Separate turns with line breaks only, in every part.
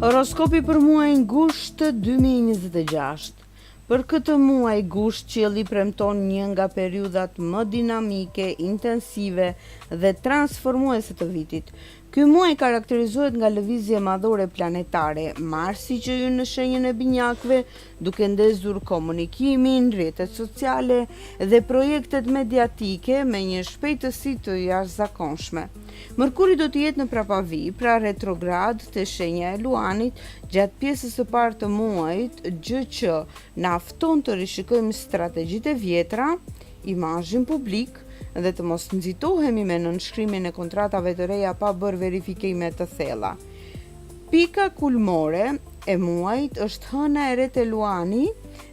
Horoskopi për muajin gusht 2026. Për këtë muaj gusht qielli premton një nga periudhat më dinamike, intensive dhe transformuese të vitit. Ky muaj karakterizohet nga lëvizje madhore planetare, Marsi që hyn në shenjën e binjakëve, duke ndezur komunikimin, rrjetet sociale dhe projektet mediatike me një shpejtësi të jashtëzakonshme. Mërkuri do të jetë në prapavi, pra retrograd te shenja e Luanit gjatë pjesës së parë të muajit, gjë që na fton të rishikojmë strategjitë e vjetra, imazhin publik dhe të mos nxitohemi me nënshkrimin e kontratave të reja pa bërë verifikime të thella. Pika kulmore e muajit është hëna e re te Luani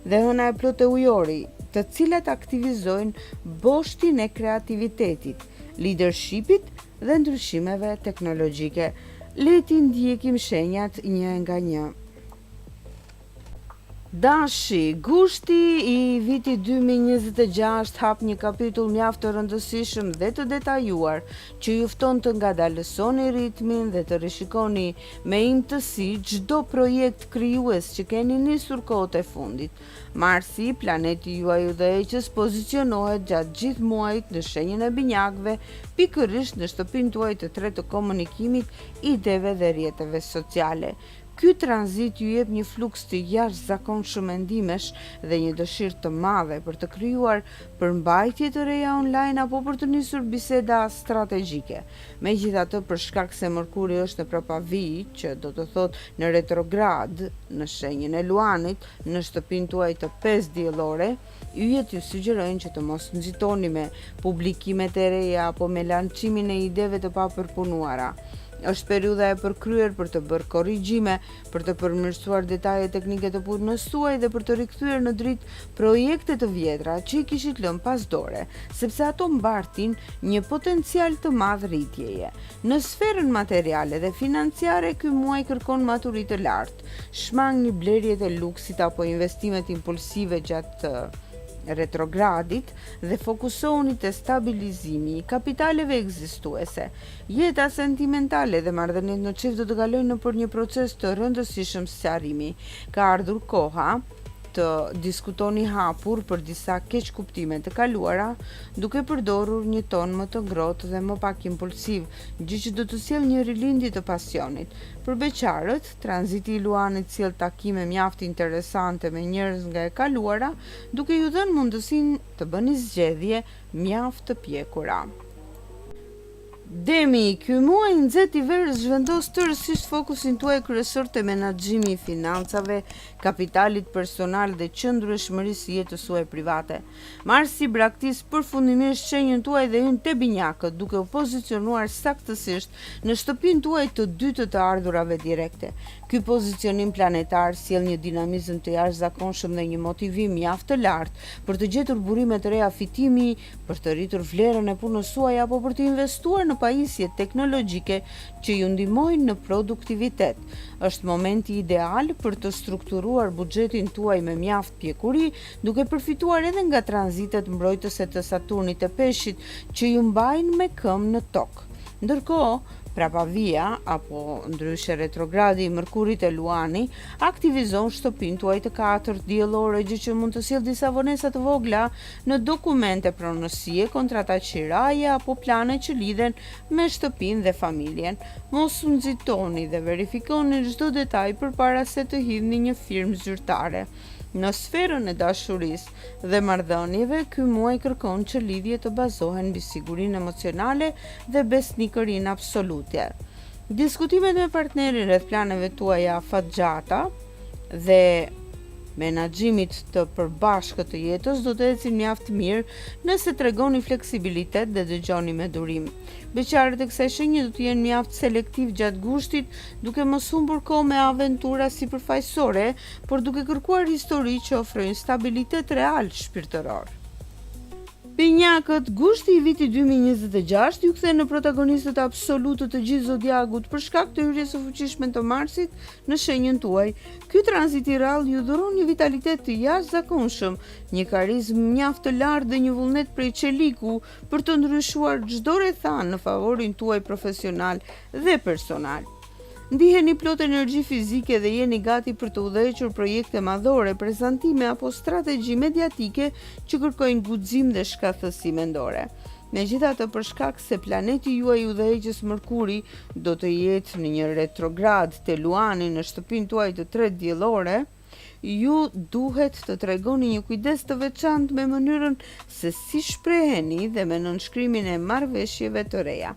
dhe hëna e plotë e ujori, të cilat aktivizojnë boshtin e kreativitetit, leadershipit dhe ndryshimeve teknologjike. Le t'i ndjekim shenjat një nga një. Dashi, gushti i vitit 2026 hap një kapitull mjaft të rëndësishëm dhe të detajuar që ju fton të ngadalësoni ritmin dhe të rishikoni me imtësi çdo projekt krijues që keni nisur kohët e fundit. Marsi, planeti juaj udhëheqës, pozicionohet gjatë gjithë muajit në shenjën e binjakëve, pikërisht në shtëpinë tuaj të tretë të komunikimit, ideve dhe rrjeteve sociale. Ky tranzit ju jep një fluks të jashtëzakonshëm mendimesh dhe një dëshirë të madhe për të krijuar përmbajtje të reja online apo për të nisur biseda strategjike. Megjithatë, për shkak se Mërkuri është në prapavi, që do të thotë në retrograd në shenjën e Luanit, në shtëpinë tuaj të 5 diellore, yjet ju sugjerojnë që të mos nxitoni me publikimet e reja apo me lançimin e ideve të papërpunuara. Është periudha e përkryer për të bërë korrigjime, për të përmirësuar detajet teknike të punës suaj dhe për të rikthyer në dritë projekte të vjetra që i kishit lënë pas dore, sepse ato mbartin një potencial të madh rritjeje. Në sferën materiale dhe financiare, ky muaj kërkon maturi të lartë. Shmangni blerjet e luksit apo investimet impulsive gjatë retrogradit dhe fokusohuni te stabilizimi i kapitaleve ekzistuese. Jeta sentimentale dhe marrëdhëniet në çift do të kalojnë nëpër një proces të rëndësishëm sqarimi. Ka ardhur koha të diskutoni hapur për disa keqkuptime të kaluara, duke përdorur një ton më të ngrohtë dhe më pak impulsiv, gjë që do të sjellë një rilindje të pasionit. Për beqarët, tranziti i Luanit sjell takime mjaft interesante me njerëz nga e kaluara, duke ju dhënë mundësinë të bëni zgjedhje mjaft të pjekura. Demi, ky muaj nxehtë i verës zhvendos tërësisht fokusin tuaj kryesor te menaxhimi i financave, kapitalit personal dhe qëndrueshmërisë së jetës suaj private. Marsi braktis përfundimisht shenjën tuaj dhe hyn te binjakët, duke u pozicionuar saktësisht në shtëpinë tuaj të dytë të ardhurave direkte. Ky pozicionim planetar sjell një dinamizëm të jashtëzakonshëm dhe një motivim mjaft të lartë për të gjetur burime të reja fitimi, për të rritur vlerën e punës suaj apo për të investuar në pajisje teknologjike që ju ndihmojnë në produktivitet. Është momenti ideal për të strukturuar buxhetin tuaj me mjaft pjekuri, duke përfituar edhe nga tranzitet mbrojtëse të Saturnit të Peshqit që ju mbajnë me këmbë në tokë. Ndërkohë, prapavia, apo ndryshe retrogradi i Mërkurit e Luani, aktivizon shtëpinë tuaj të 4 diellore, gjë që mund të sjellë disa vonesa të vogla në dokumente pronësie, kontrata qiraje apo plane që lidhen me shtëpinë dhe familjen. Mos u nxitoni dhe verifikoni çdo detaj përpara se të hidhni një firmë zyrtare. Në sferën e dashurisë dhe marrëdhënieve, ky muaj kërkon që lidhjet të bazohen mbi sigurinë emocionale dhe besnikërinë absolute. Diskutimet me partnerin rreth planeve tuaja afatgjata dhe menaxhimit të përbashkët të jetës do të ecin mjaft mirë nëse tregoni fleksibilitet dhe dëgjoni me durim. Beqarët e kësaj shenje do të jenë mjaft selektiv gjatë gushtit, duke mos humbur kohë me aventura sipërfaqësore, por duke kërkuar histori që ofrojnë stabilitet real shpirtëror. Binjakët, gushti i vitit 2026 ju kthen në protagonistët absolutë të gjithë zodiakut për shkak të hyrjes së fuqishme të Marsit në shenjën tuaj. Ky tranzit i rrallë ju dhuron një vitalitet të jashtëzakonshëm, një karizmë mjaft të lartë dhe një vullnet prej çeliku për të ndryshuar çdo rrethan në favorin tuaj profesional dhe personal. Ndiheni plot energji fizike dhe jeni gati për të udhëhequr projekte madhore, prezantime apo strategji mediatike që kërkojnë guxim dhe shkathësi mendore. Megjithatë, për shkak se planeti juaj udhëheqës Mërkuri do të jetë në një retrograd te Luani në shtëpinë tuaj të 3 diellore, ju duhet të tregoni një kujdes të veçantë me mënyrën se si shpreheni dhe me nënshkrimin e marrëveshjeve të reja.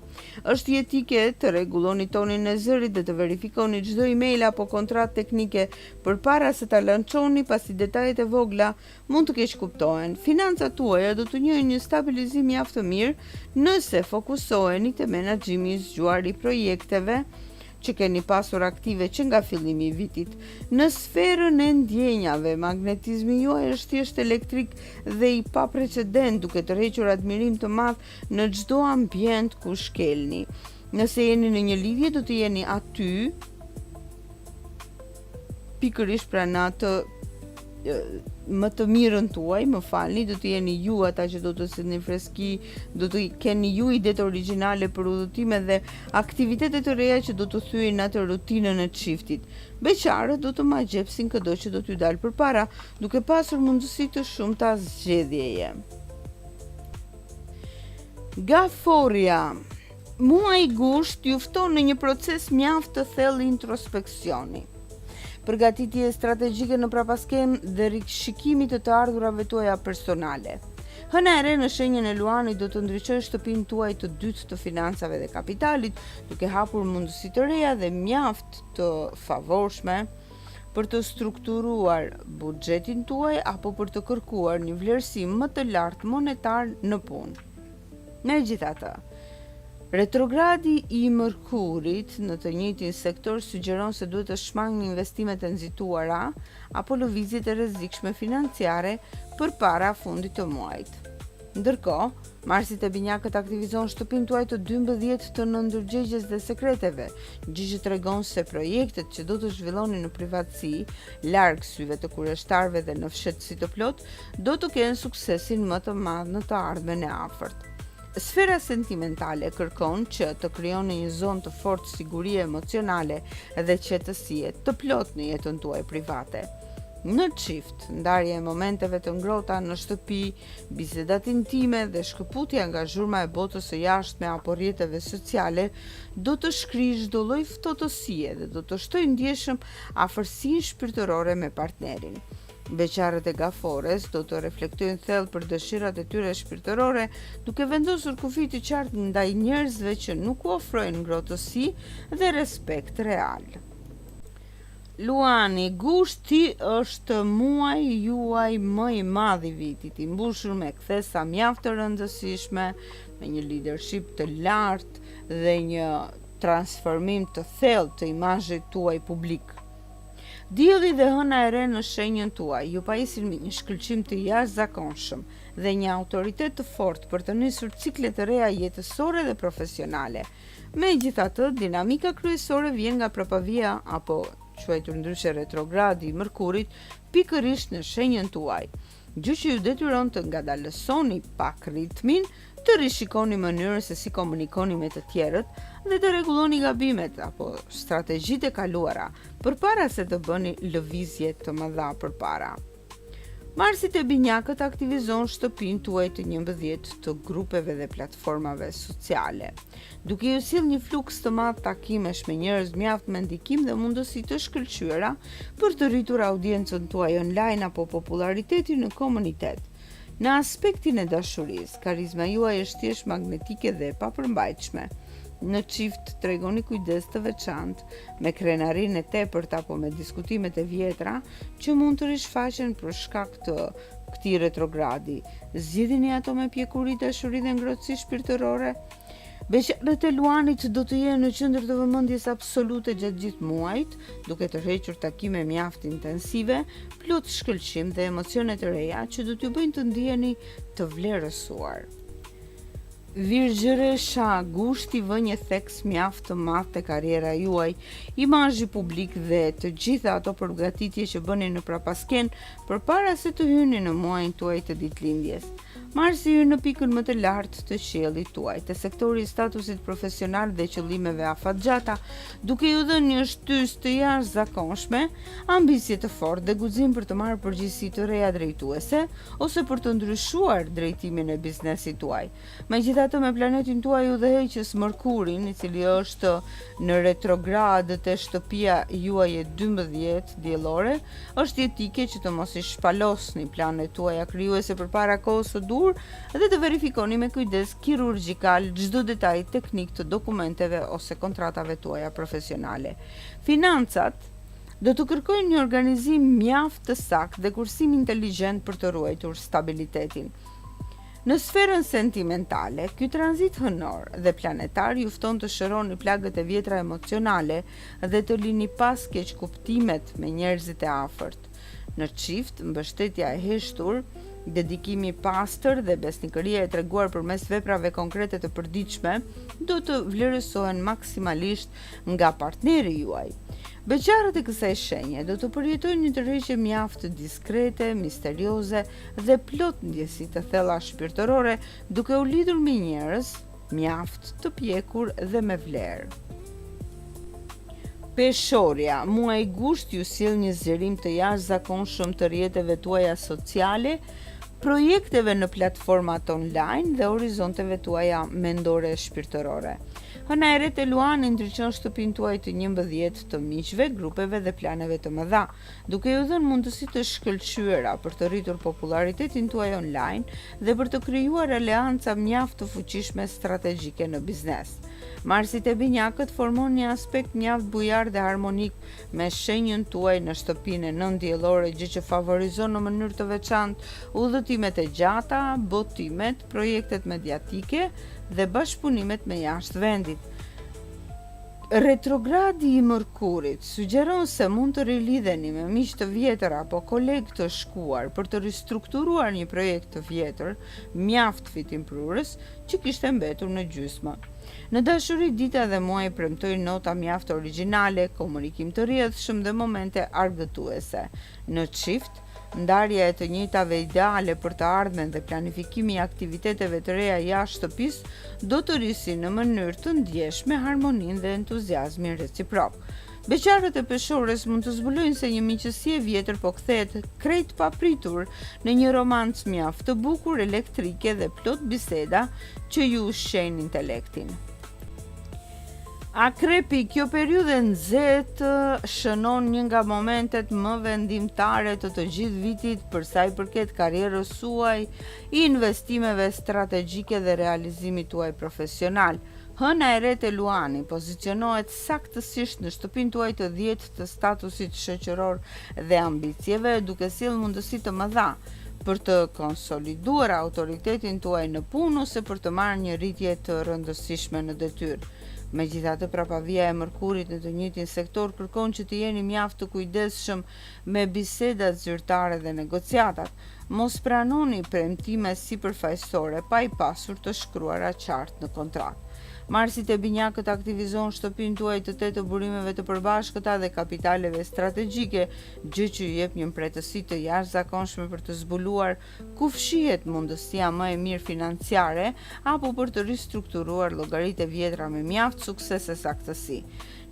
Është jetike të rregulloni tonin e zërit dhe të verifikoni çdo email apo kontratë teknike përpara se ta lançoni, pasi detajet e vogla mund të keq kuptohen. Financat tuaja do të njohin një stabilizim mjaft të mirë nëse fokusoheni te menaxhimi i zgjuar i projekteve që keni pasur aktive që nga fillimi i vitit. Në sferën e ndjenjave, magnetizmi juaj është thjesht elektrik dhe i paprecedent, duke tërhequr admirim të madh në çdo ambient ku shkelni. Nëse jeni në një lidhje, do të jeni aty pikërisht pra në atë më të mirën tuaj, do të jeni ju ata që do të sillni freski, do të keni ju idetë origjinale për udhëtime dhe aktivitete të reja që do të thyejnë atë rutinën e çiftit. Beqarët do të magjepsin çdo që do t'ju dalë përpara, duke pasur mundësi të shumta zgjedhjeje. Gaforia. Muaji gusht ju fton në një proces mjaft të thellë introspeksioni. Përgatitje strategjike në prapaskem dhe rishikimi të ardhurave tuaja personale. Hëna e re në shenjën e Luanit do të ndryshojë shtëpinë tuaj të dytë të financave dhe kapitalit, duke hapur mundësi të reja dhe mjaft të favorshme për të strukturuar buxhetin tuaj apo për të kërkuar një vlerësim më të lartë monetar në punë. Megjithatë, retrogradi i Mërkurit në të njëjtin sektor sugjeron se duhet të shmangni investimet e nxituara apo lëvizjet e rrezikshme financiare përpara fundit të muajit. Ndërkohë, Marsi te binjakët aktivizon shtëpinë tuaj të 12 të nëndërgjegjes dhe sekreteve, gjë që tregon se projektet që do të zhvillonin në privatësi, larg syve të kurioztarëve dhe në fshehtësi të plot, do të kenë suksesin më të madh në të ardhmen e afërt. Sfera sentimentale kërkon që të krijoni një zonë të fortë sigurie emocionale dhe qetësie të plot në jetën tuaj private. Në çift, ndarja e momenteve të ngrohta në shtëpi, bisedat intime dhe shkëputja nga zhurma e botës së jashtme apo rrjeteve sociale do të shkrijë çdo lloj ftohtësie dhe do të shtojë ndjeshëm afërsinë shpirtërore me partnerin. Beqarët e Gafores do të reflektojnë thellë për dëshirat e tyre shpirtërore, duke vendosur kufi të qartë ndaj njerëzve që nuk u ofrojnë ngrohtësi dhe respekt real. Luani, gushti është muaji juaj më i madh i vitit, i mbushur me kthesa mjaft të rëndësishme, me një leadership të lartë dhe një transformim të thellë të imazhit tuaj publik. Dielli dhe hëna e re në shenjën tuaj ju pajisin me një shkëlqim të jashtëzakonshëm dhe një autoritet të fortë për të nisur cikle të reja jetësore dhe profesionale. Megjithatë, dinamika kryesore vjen nga prapavia apo quajtur ndryshe retrogradi i Mërkurit pikërisht në shenjën tuaj, gjë që ju detyron të ngadalësoni pak ritmin, të rishikoni mënyrën se si komunikoni me të tjerët dhe të rregulloni gabimet apo strategjitë e kaluara përpara se të bëni lëvizje të mëdha përpara. Marsi te binjakët aktivizon shtëpinë tuaj të 11 të grupeve dhe platformave sociale, duke ju sjellë një fluks të madh takimesh me njerëz mjaft me ndikim dhe mundësi të shkëlqyera për të rritur audiencën tuaj online apo popularitetin në komunitet. Në aspektin e dashurisë, karizma juaj është thjesht magnetike dhe e papërmbajtshme. Në çift tregoni kujdes të veçantë me krenarinë e tepërt apo me diskutimet e vjetra që mund të rishfaqen për shkak të këtij retrogradi. Zgjidhini ato me pjekuri, dashuri dhe ngrohtësi shpirtërore. Beqarët e Luanit do të jenë në qendër të vëmendjes absolute gjatë gjithë muajit, duke tërhequr takime mjaft intensive, plot shkëlqim dhe emocione të reja që do t'ju bëjnë të ndiheni të vlerësuar. Virgjëresha, gushti vë një theks mjaft të madh te karriera juaj, imazhi publik dhe të gjitha ato përgatitje që bëni në prapasken përpara se të hyni në muajin tuaj të ditëlindjes. Marsi hyn në pikën më të lartë të qiellit tuaj, te sektori i statusit profesional dhe qëllimeve afatgjata, duke ju dhënë një shtysë të jashtëzakonshme, ambicie të fortë dhe guxim për të marrë përgjegjësi të reja drejtuese ose për të ndryshuar drejtimin e biznesit tuaj. Megjithatë, me planetin tuaj udhëheqës Mërkurin, i cili është në retrograd te shtëpia juaj e 12 diellore, është jetike që të mos i shpalosni planet tuaja krijuese përpara kohës së dur dhe të verifikoni me kujdes kirurgjikal çdo detaj teknik të dokumenteve ose kontratave tuaja profesionale. Financat do të kërkojnë një organizim mjaft të saktë dhe kursim inteligjent për të ruajtur stabilitetin. Në sferën sentimentale, ky tranzit hënor dhe planetar ju fton të shëroni plagët e vjetra emocionale dhe të lini pas keqkuptimet me njerëzit e afërt. Në çift, mbështetja e heshtur, dedikimi i pastër dhe besnikëria e treguar përmes veprave konkrete të përditshme do të vlerësohen maksimalisht nga partneri juaj. Beqarët e kësaj shenje do të përjetojnë një tërheqje mjaft diskrete, misterioze dhe plot ndjesi të thella shpirtërore, duke u lidhur me njerëz mjaft të pjekur dhe me vlerë. Peshorja, muaji gusht ju sjell një zgjerim të jashtëzakonshëm të rrjeteve tuaja sociale, projekteve në platformat online dhe horizonteve tuaja mendore e shpirtërore. Hëna e re te Luani ndriçon shtëpinë tuaj të 11 të miqve, grupeve dhe planeve të mëdha, duke ju dhënë mundësi të shkëlqyera për të rritur popularitetin tuaj online dhe për të krijuar aleanca mjaft të fuqishme strategjike në biznes. Marsit e binjakët formon një aspekt mjaft bujar dhe harmonik me shenjën tuaj në shtëpinë e 9 diellore, gjë që favorizon në mënyrë të veçantë udhëtimet e gjata, botimet, projektet mediatike dhe bashkëpunimet me jashtë vendit. Retrogradi i Mërkurit sugjeron se mund të rilidheni me miq të vjetër apo kolegë të shkuar për të ristrukturuar një projekt të vjetër, mjaft fitimprurës, që kishte mbetur në gjysmë. Në dashuri, dita dhe muaji premtojnë nota mjaft origjinale, komunikim të rrjedhshëm dhe momente argëtuese. Në çift, ndarja e të njëjtave ideale për të ardhmen dhe planifikimi i aktiviteteve të reja jashtë shtëpisë do të rrisin në mënyrë të ndjeshme harmoninë dhe entuziazmin reciprok. Beqarët e peshores mund të zbulojnë se një miqësi e vjetër po kthehet krejt papritur në një romancë mjaft të bukur, elektrike dhe plot biseda që ju ushqejnë intelektin. Akrepi, kjo periudhë nxehtë shënon një nga momentet më vendimtare të gjithë vitit për sa i përket karrierës suaj, investimeve strategjike dhe realizimit tuaj profesional. Hëna e re te Luani pozicionohet saktësisht në shtëpinë tuaj të 10 të statusit shoqëror dhe ambicieve, duke sjellë mundësi të mëdha për të konsoliduar autoritetin tuaj në punë ose për të marrë një rritje të rëndësishme në detyrë. Megjithatë, prapavija e Mërkurit në të njëjtin sektor kërkon që të jeni mjaft të kujdesshëm me bisedat zyrtare dhe negociatat. Mos pranoni premtime sipërfaqësore pa i pasur të shkruara qartë në kontratë. Marsit e binjakët aktivizon shtëpinë tuaj të 8 të burimeve të përbashkëta dhe kapitaleve strategjike, gjë që ju jep një mbretësi të jashtëzakonshme për të zbuluar ku fshihet mundësia më e mirë financiare apo për të ristrukturuar llogaritë e vjetra me mjaft sukses e saktësi.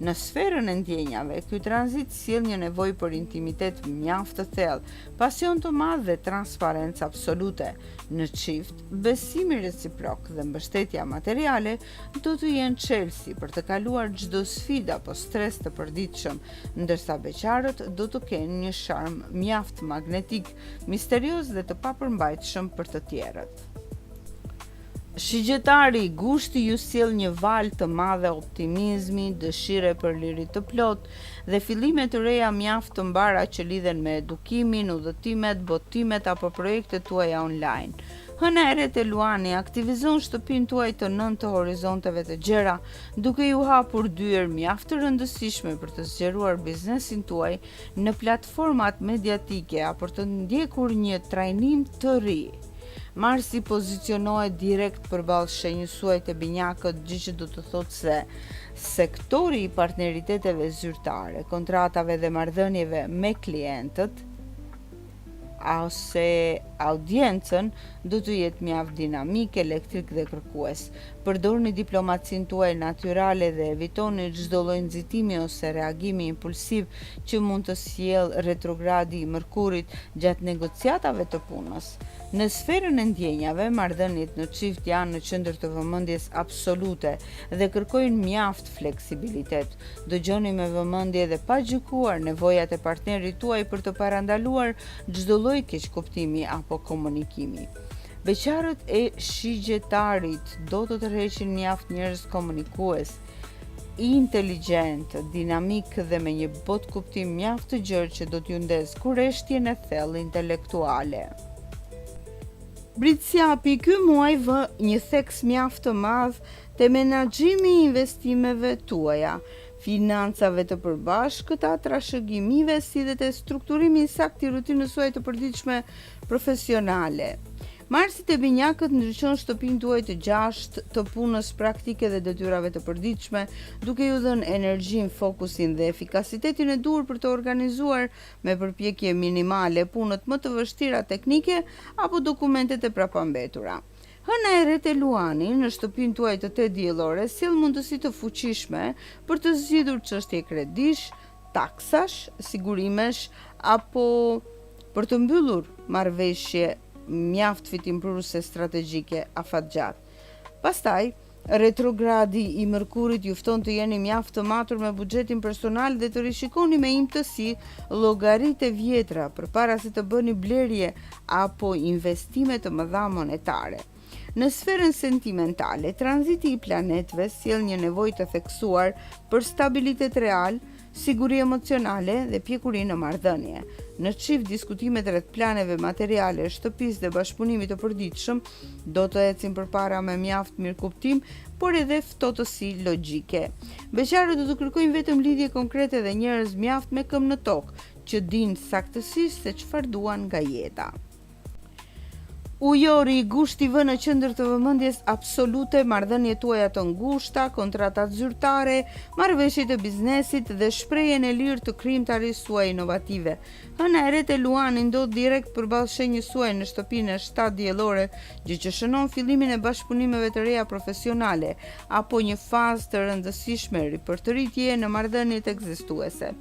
Në sferën e ndjenjave, ky tranzit sjell një nevojë për intimitet mjaft të thellë, pasion të madh dhe transparencë absolute. Në çift, besimi reciprok dhe mbështetja materiale do të jenë çelësi për të kaluar çdo sfidë apo stres të përditshëm, ndërsa beqarët do të kenë një sharm mjaft magnetik, misterios dhe të papërmbajtshëm për të tjerët. Shigjetari, gushti ju sjell një valë të madhe optimizmi, dëshire për liri të plot dhe fillime të reja mjaft të mbara që lidhen me edukimin, udhëtimet, botimet apo projektet tuaja online. Hëna e re te Luani aktivizon shtëpinë tuaj të 9 të horizonteve të gjera, duke ju hapur dyer mjaft të rëndësishme për të zgjeruar biznesin tuaj në platformat mediatike apo të ndjekur një trajnim të ri. Marsi pozicionohet direkt përballë shenjës suaj të binjakët, gjë që do të thotë se sektori i partneriteteve zyrtare, kontratave dhe marrëdhënieve me klientët ose audiencën do të jetë mjaft dinamik, elektrik dhe kërkues. Përdorni diplomacinë tuaj natyrale dhe evitoni çdo lloj nxitimi ose reagimi impulsiv që mund të sjellë retrogradi i Mërkurit gjatë negociatave të punës. Në sferën e ndjenjave, marrëdhëniet në çift janë në qendër të vëmendjes absolute dhe kërkojnë mjaft fleksibilitet. Dëgjoni me vëmendje dhe pa gjykuar nevojat e partnerit tuaj për të parandaluar çdo lloj keqkuptimi apo komunikimi. Beqarët e shigjetarit do të tërheqin mjaft njerëz komunikues, inteligjent, dinamik dhe me një botë kuptim mjaft të gjerë që do t'ju ndez kurreshtjen e thellë intelektuale. Britsjapi, ky muaj vë një theks mjaft të madh te menaxhimi i investimeve tuaja, financave të përbashkëta, trashëgimive si dhe të strukturimi i saktë i rutinës suaj të përditshme profesionale. Marsi te binjakët ndriçon shtëpinë tuaj të gjashtë të punës praktike dhe detyrave të përditshme, duke ju dhënë energjinë, fokusin dhe efikasitetin e duhur për të organizuar me përpjekje minimale punët më të vështira teknike apo dokumentet e prapambetura. Hëna e re te Luani në shtëpinë tuaj të 8 diellore sjell mundësi të fuqishme për të zgjidhur çështje kredish, taksash, sigurimesh apo për të mbyllur marrëveshje mjaft fitimprurëse strategjike afatgjatë. Pastaj, retrogradi i Mërkurit ju fton të jeni mjaft të matur me buxhetin personal dhe të rishikoni me imtësi llogaritë e vjetra përpara se të bëni blerje apo investime të mëdha monetare. Në sferën sentimentale, tranziti i planetëve sjell një nevojë të theksuar për stabilitet real, siguri emocionale dhe pjekuri në marrëdhënie. Në çift diskutimet rreth planeve materiale, shtëpisë dhe bashkëpunimit të përditshëm do të ecin përpara me mjaft mirëkuptim, por edhe ftohtësi logjike. Beqarët do të kërkojnë vetëm lidhje konkrete dhe njerëz mjaft me këmbë në tokë, që dinë saktësisht se çfarë duan nga jeta. Ujori, gushti vë në qendër të vëmendjes absolute marrëdhëniet tuaja të ngushta, kontratat zyrtare, marrëveshjet e biznesit dhe shprehjen e lirë të krijimtarisë suaj inovative. Hëna e re te Luani ndodh direkt përballë shenjës suaj në shtëpinë e 7 diellore, gjë që shënon fillimin e bashkëpunimeve të reja profesionale apo një fazë të rëndësishme ripërtëritje në marrëdhëniet ekzistuese.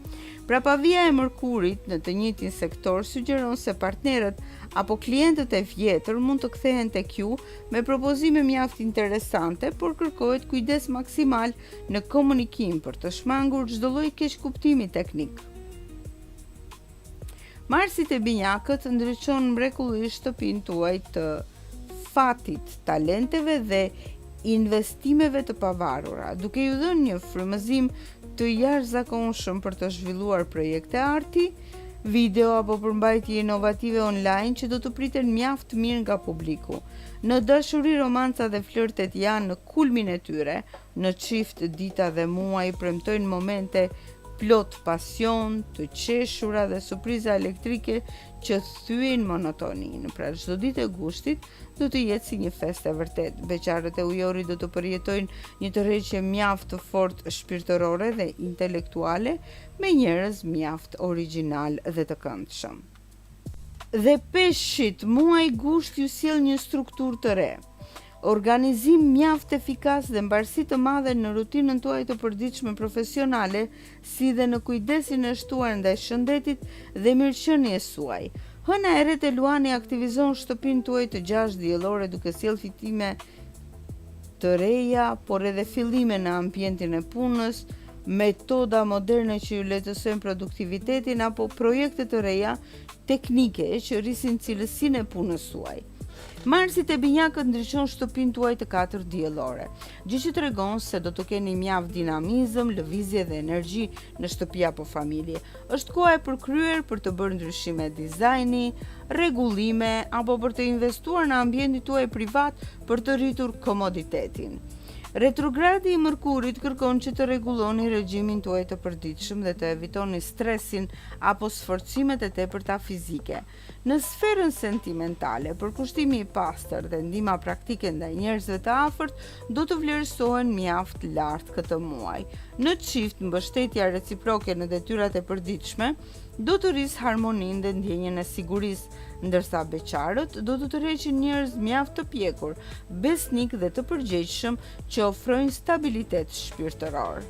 Prapavija e Mërkurit në të njëjtin sektor sugjeron se partnerët apo klientët e vjetër mund të kthehen tek ju me propozime mjaft interesante, por kërkohet kujdes maksimal në komunikim për të shmangur çdo lloj keqkuptimi teknik. Marsi te binjakët ndriçon mrekullisht shtëpinë tuaj të fatit, talenteve dhe investimeve të pavarura, duke ju dhënë një frymëzim të jashtëzakonshëm për të zhvilluar projekte arti, video apo përmbajtje inovative online që do të priten mjaft mirë nga publiku. Në dashuri, romanca dhe flirtet janë në kulmin e tyre. Në çift, dita dhe muaj premtojnë momente plot pasion, të qeshura dhe surpriza elektrike që thyen monotoninë. Pra çdo ditë e gushtit do të jetë si një festë e vërtet. Beqarët e Ujorit do të përjetojnë një tërheqje mjaft të fortë shpirtërore dhe intelektuale me njerëz mjaft origjinal dhe të këndshëm. Dhe Peshqit, muaji gusht ju sjell një strukturë të re. Organizim mjaft efikas dhe mbarësi të madhe në rutinën tuaj të përditshme profesionale, si dhe në kujdesin e shtuar ndaj shëndetit dhe mirëqenies suaj. Hëna e re te Luani aktivizon shtëpinë tuaj të 6 diellore duke sjellë fitime të reja, por edhe fillime në ambientin e punës, metoda moderne që ju lehtësojnë produktivitetin apo projekte të reja teknike që rrisin cilësinë e punës suaj. Marsi te binjakët ndriçon shtëpinë tuaj të 4 diellore, gjë që tregon se do të keni mjaft dinamizëm, lëvizje dhe energji në shtëpi apo familje. Është koha e përkryer për të bërë ndryshime dizajni, rregullime apo për të investuar në ambientin tuaj privat për të rritur komoditetin. Retrogradi i Mërkurit kërkon që të rregulloni regjimin tuaj të përditshëm dhe të evitoni stresin apo sforcimet e tepërta fizike. Në sferën sentimentale, përkushtimi i pastër dhe ndihma praktike ndaj njerëzve të afërt do të vlerësohen mjaft lart këtë muaj. Në çift, mbështetja reciproke në detyrat e përditshme do të rrisë harmoninë dhe ndjenjen e sigurisë, ndërsa beqarët do të tërheqin njerëz mjaft të pjekur, besnik dhe të përgjegjshëm që ofrojnë stabilitet shpirtëror.